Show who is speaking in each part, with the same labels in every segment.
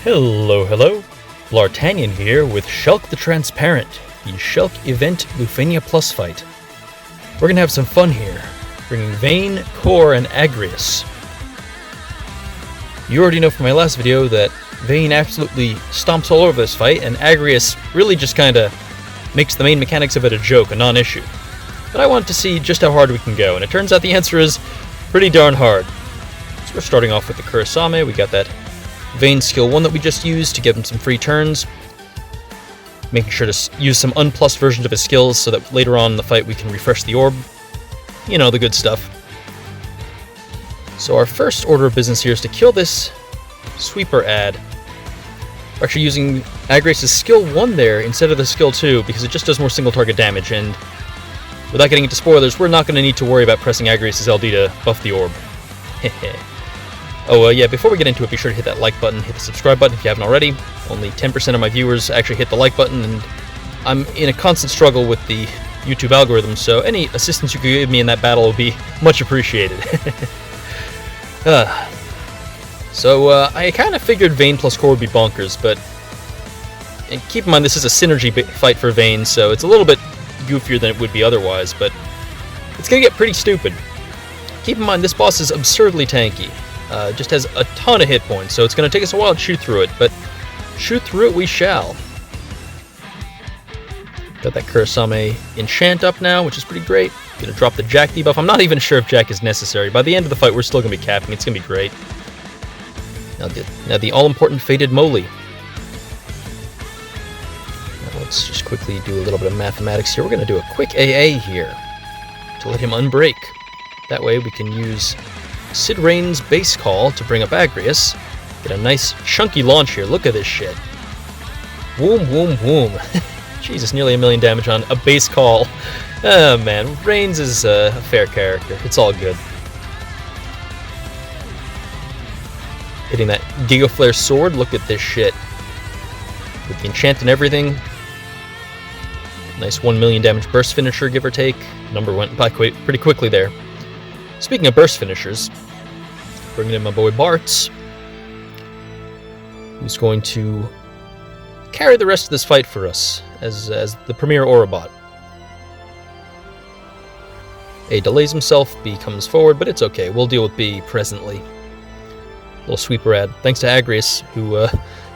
Speaker 1: Hello, hello. Bl'Artagnan here with Shelke the Transparent, the Shelke event Lufenia Plus fight. We're gonna have some fun here, bringing Vayne, Core, and Agrias. You already know from my last video that Vayne absolutely stomps all over this fight, and Agrias really just kinda makes the main mechanics of it a joke, a non-issue. But I want to see just how hard we can go, and it turns out the answer is pretty darn hard. So we're starting off with the Kurasame. We got that Vayne skill 1 that we just used to give him some free turns. Making sure to use some unplus versions of his skills so that later on in the fight we can refresh the orb. You know, the good stuff. So our first order of business here is to kill this sweeper ad. We're actually using Agrias' skill 1 there instead of the skill 2 because it just does more single target damage, and without getting into spoilers, we're not going to need to worry about pressing Agrias' LD to buff the orb. Oh, yeah, before we get into it, be sure to hit that like button, hit the subscribe button if you haven't already. Only 10% of my viewers actually hit the like button, and I'm in a constant struggle with the YouTube algorithm, so any assistance you could give me in that battle will be much appreciated. I kind of figured Vayne plus Core would be bonkers, but and keep in mind this is a synergy fight for Vayne, so it's a little bit goofier than it would be otherwise, but it's going to get pretty stupid. Keep in mind this boss is absurdly tanky. Just has a ton of hit points, so it's going to take us a while to shoot through it, but shoot through it we shall. Got that Kurasame enchant up now, which is pretty great. Gonna drop the Jack debuff. I'm not even sure if Jack is necessary. By the end of the fight, we're still going to be capping. It's going to be great. Now the all-important Fated Moly. Now let's just quickly do a little bit of mathematics here. We're going to do a quick AA here to let him unbreak. That way we can use Sid Rain's base call to bring up Agrias. Get a nice chunky launch here. Look at this shit. Woom, woom, woom. Jesus, nearly 1,000,000 damage on a base call. Oh man, Reigns is a fair character. It's all good. Hitting that Giga Flare sword. Look at this shit. With the enchant and everything. Nice 1,000,000 damage burst finisher, give or take. Number went by pretty quickly there. Speaking of burst finishers, bringing in my boy Bartz, who's going to carry the rest of this fight for us as the premier Aurabot. A delays himself, B comes forward, but it's okay. We'll deal with B presently. Little sweeper ad. Thanks to Agrias, who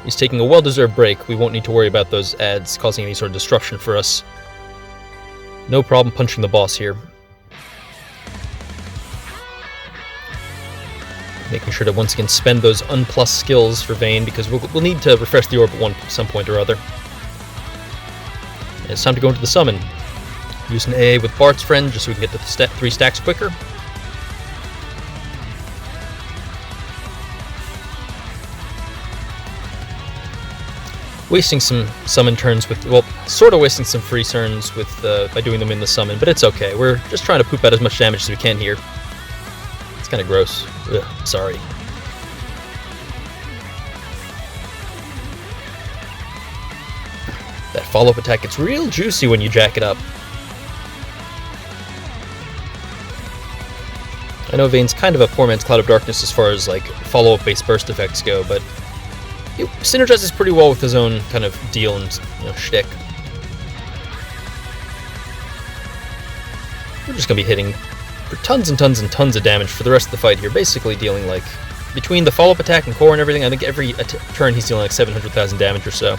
Speaker 1: is taking a well-deserved break. We won't need to worry about those ads causing any sort of disruption for us. No problem punching the boss here. Making sure to once again spend those unplus skills for Vayne, because we'll need to refresh the orb at some point or other. And it's time to go into the summon. Use an AA with Bart's friend just so we can get to the 3 stacks quicker. Wasting some summon turns with, well, sort of wasting some free turns with by doing them in the summon, but it's okay. We're just trying to poop out as much damage as we can here. It's kind of gross. Ugh, sorry. That follow-up attack gets real juicy when you jack it up. I know Vayne's kind of a poor man's Cloud of Darkness as far as like follow-up based burst effects go, but it synergizes pretty well with his own kind of deal and shtick. We're just gonna be hitting for tons and tons and tons of damage for the rest of the fight here, basically dealing like, between the follow-up attack and core and everything, I think every turn he's dealing like 700,000 damage or so.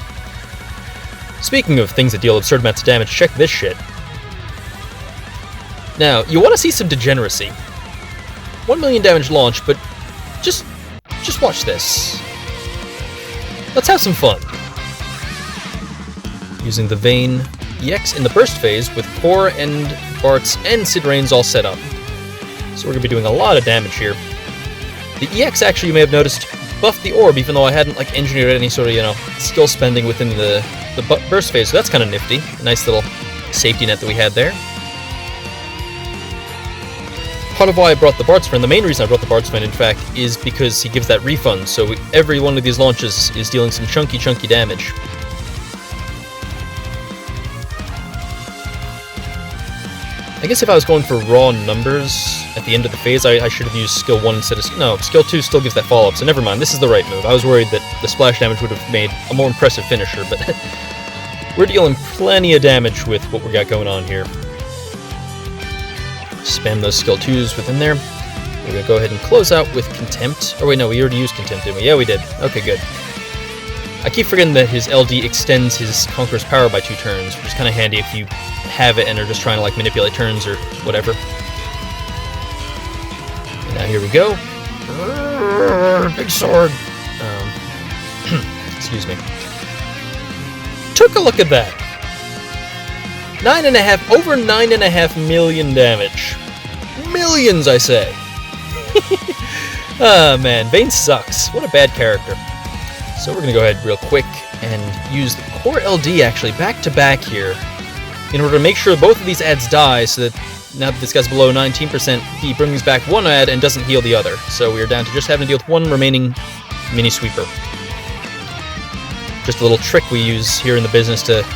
Speaker 1: Speaking of things that deal absurd amounts of damage, check this shit. Now, you want to see some degeneracy. 1,000,000 damage launch, but just watch this. Let's have some fun. Using the Vayne EX in the burst phase with Core and Bart's and Sid Rain's all set up. So we're going to be doing a lot of damage here. The EX, actually, you may have noticed, buffed the orb, even though I hadn't like engineered any sort of, skill spending within the burst phase, so that's kind of nifty. A nice little safety net that we had there. Part of why I brought the Bart's friend, the main reason I brought the Bart's friend, in fact, is because he gives that refund, so every one of these launches is dealing some chunky damage. I guess if I was going for raw numbers at the end of the phase, I should have used skill 1 instead of... No, skill 2 still gives that follow-up, so never mind. This is the right move. I was worried that the splash damage would have made a more impressive finisher, but we're dealing plenty of damage with what we got going on here. Spam those skill 2s within there. We're going to go ahead and close out with Contempt. Oh wait, no, we already used Contempt, didn't we? Yeah, we did. Okay, good. I keep forgetting that his LD extends his Conqueror's power by 2 turns, which is kind of handy if you have it and are just trying to like manipulate turns or whatever. And now here we go. Big sword. Excuse me. Took a look at that. Over 9.5 million damage. Millions, I say. Ah, man, Vayne sucks. What a bad character. So we're going to go ahead real quick and use the core LD actually back to back here in order to make sure both of these ads die so that now that this guy's below 19%, he brings back one ad and doesn't heal the other. So we're down to just having to deal with one remaining mini sweeper. Just a little trick we use here in the business to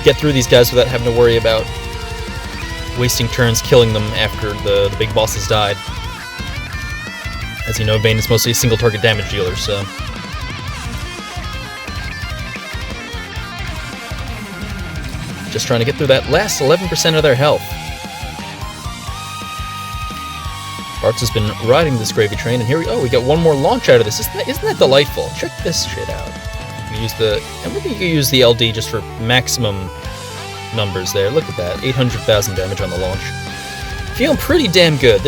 Speaker 1: get through these guys without having to worry about wasting turns killing them after the big bosses died. As you know, Vayne is mostly a single target damage dealer, so... Just trying to get through that last 11% of their health. Bartz has been riding this gravy train, and here we got one more launch out of this. Isn't that delightful? Check this shit out. And we're going to use the LD just for maximum numbers there. Look at that, 800,000 damage on the launch. Feeling pretty damn good.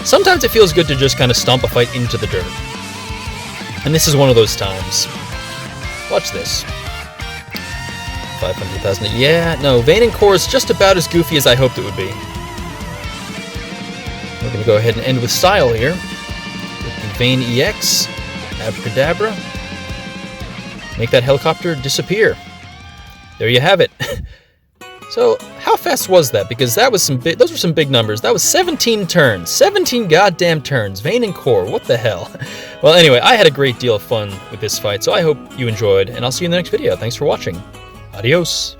Speaker 1: Sometimes it feels good to just kind of stomp a fight into the dirt. And this is one of those times. Watch this. 500,000. Yeah, no, Vayne and Core is just about as goofy as I hoped it would be. We're going to go ahead and end with style here. With the Vayne EX. Abracadabra. Make that helicopter disappear. There you have it. So, how fast was that? Because that was those were some big numbers. That was 17 turns. 17 goddamn turns. Vayne and Core. What the hell? Well, anyway, I had a great deal of fun with this fight, so I hope you enjoyed, and I'll see you in the next video. Thanks for watching. Adios.